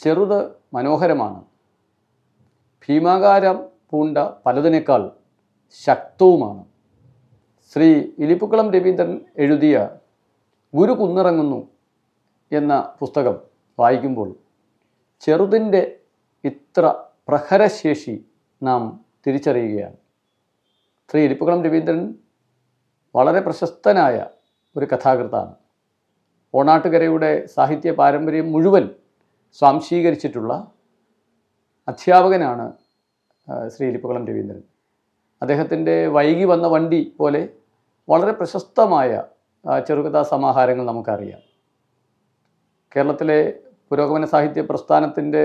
ചെറുത് മനോഹരമാണ്. ഭീമാകാരം പൂണ്ട പലതിനേക്കാൾ ശക്തവുമാണ്. ശ്രീ ഇലിപ്പുക്കളം രവീന്ദ്രൻ എഴുതിയ ഗുരു കുന്നിറങ്ങുന്നു എന്ന പുസ്തകം വായിക്കുമ്പോൾ ചെറുതിൻ്റെ ഇത്ര പ്രഹരശേഷി നാം തിരിച്ചറിയുകയാണ്. ശ്രീ ഇലിപ്പുക്കളം രവീന്ദ്രൻ വളരെ പ്രശസ്തനായ ഒരു കഥാകൃത്താണ്. ഓണാട്ടുകരയുടെ സാഹിത്യ പാരമ്പര്യം മുഴുവൻ സ്വാംശീകരിച്ചിട്ടുള്ള അധ്യാപകനാണ് ശ്രീ ഇലിപ്പുക്കളം രവീന്ദ്രൻ. അദ്ദേഹത്തിൻ്റെ വൈകി വന്ന വണ്ടി പോലെ വളരെ പ്രശസ്തമായ ചെറുകഥാ സമാഹാരങ്ങൾ നമുക്കറിയാം. കേരളത്തിലെ പുരോഗമന സാഹിത്യ പ്രസ്ഥാനത്തിൻ്റെ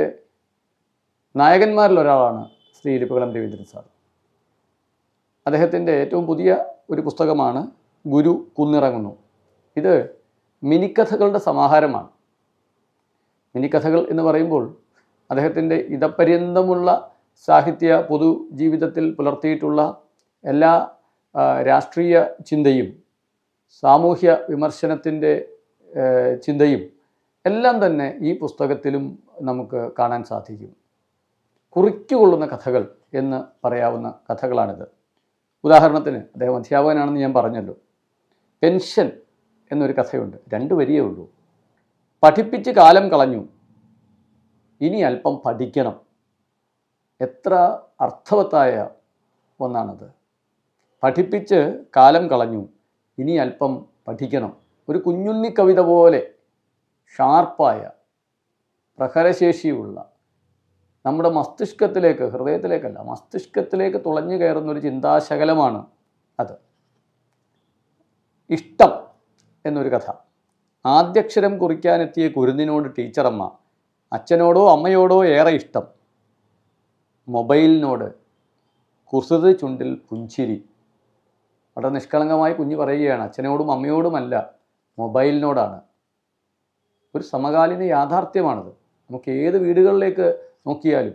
നായകന്മാരിലൊരാളാണ് ശ്രീ ഇലിപ്പുക്കളം രവീന്ദ്രൻ സാർ. അദ്ദേഹത്തിൻ്റെ ഏറ്റവും പുതിയ ഒരു പുസ്തകമാണ് ഗുരു കുന്നിറങ്ങുന്നു. ഇത് മിനിക്കഥകളുടെ സമാഹാരമാണ്. മിനിക്കഥകൾ എന്ന് പറയുമ്പോൾ അദ്ദേഹത്തിൻ്റെ ഇതപര്യന്തമുള്ള സാഹിത്യ പൊതുജീവിതത്തിൽ പുലർത്തിയിട്ടുള്ള എല്ലാ രാഷ്ട്രീയ ചിന്തയും സാമൂഹ്യ വിമർശനത്തിൻ്റെ ചിന്തയും എല്ലാം തന്നെ ഈ പുസ്തകത്തിലും നമുക്ക് കാണാൻ സാധിക്കും. കുറിക്കുകൊള്ളുന്ന കഥകൾ എന്ന് പറയാവുന്ന കഥകളാണിത്. ഉദാഹരണത്തിന് അദ്ദേഹം അധ്യാപകനാണെന്ന് ഞാൻ പറഞ്ഞല്ലോ. പെൻഷൻ എന്നൊരു കഥയുണ്ട്. 2 വരിയേ ഉള്ളൂ. പഠിപ്പിച്ച് കാലം കളഞ്ഞു, ഇനി അല്പം പഠിക്കണം. എത്ര അർത്ഥവത്തായ ഒന്നാണത്. പഠിപ്പിച്ച് കാലം കളഞ്ഞു, ഇനി അല്പം പഠിക്കണം. ഒരു കുഞ്ഞുണ്ണി കവിത പോലെ ഷാർപ്പായ പ്രഹരശേഷിയുള്ള നമ്മുടെ മസ്തിഷ്കത്തിലേക്ക്, ഹൃദയത്തിലേക്കല്ല മസ്തിഷ്കത്തിലേക്ക് തുളഞ്ഞു കയറുന്നൊരു ചിന്താശകലമാണ് അത്. ഇഷ്ടം എന്നൊരു കഥ. ആദ്യക്ഷരം കുറിക്കാനെത്തിയ കുരുന്നിനോട് ടീച്ചറമ്മ, അച്ഛനോടോ അമ്മയോടോ ഏറെ ഇഷ്ടം. മൊബൈലിനോട് കുസൃതി ചുണ്ടിൽ പുഞ്ചിരി. വളരെ നിഷ്കളങ്കമായി കുഞ്ഞ് പറയുകയാണ്, അച്ഛനോടും അമ്മയോടുമല്ല, മൊബൈലിനോടാണ്. ഒരു സമകാലീന യാഥാർത്ഥ്യമാണത്. നമുക്ക് ഏത് വീടുകളിലേക്ക് നോക്കിയാലും.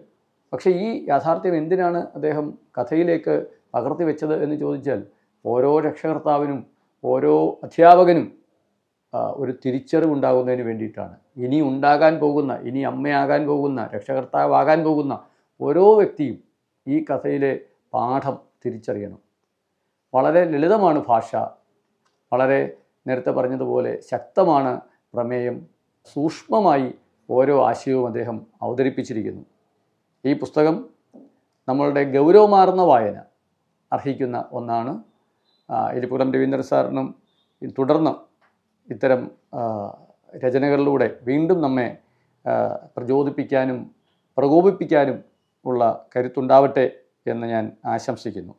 പക്ഷേ ഈ യാഥാർത്ഥ്യം എന്തിനാണ് അദ്ദേഹം കഥയിലേക്ക് പകർത്തി വെച്ചത് എന്ന് ചോദിച്ചാൽ, ഓരോ രക്ഷകർത്താവിനും ഓരോ അധ്യാപകനും ഒരു തിരിച്ചറിവുണ്ടാകുന്നതിന് വേണ്ടിയിട്ടാണ്. ഇനി ഉണ്ടാകാൻ പോകുന്ന, ഇനി അമ്മയാകാൻ പോകുന്ന, രക്ഷകർത്താവാകാൻ പോകുന്ന ഓരോ വ്യക്തിയും ഈ കഥയിലെ പാഠം തിരിച്ചറിയണം. വളരെ ലളിതമാണ് ഭാഷ, വളരെ നേരത്തെ പറഞ്ഞതുപോലെ ശക്തമാണ് പ്രമേയം, സൂക്ഷ്മമായി ഓരോ ആശയവും അദ്ദേഹം അവതരിപ്പിച്ചിരിക്കുന്നു. ഈ പുസ്തകം നമ്മളുടെ ഗൗരവമാർന്ന വായന അർഹിക്കുന്ന ഒന്നാണ്. ഇലിപ്പുക്കളം രവീന്ദ്രൻ സാറിനും തുടർന്ന് ഇത്തരം രചനകളിലൂടെ വീണ്ടും നമ്മെ പ്രചോദിപ്പിക്കാനും പ്രകോപിപ്പിക്കാനും ഉള്ള കരുത്തുണ്ടാവട്ടെ എന്ന് ഞാൻ ആശംസിക്കുന്നു.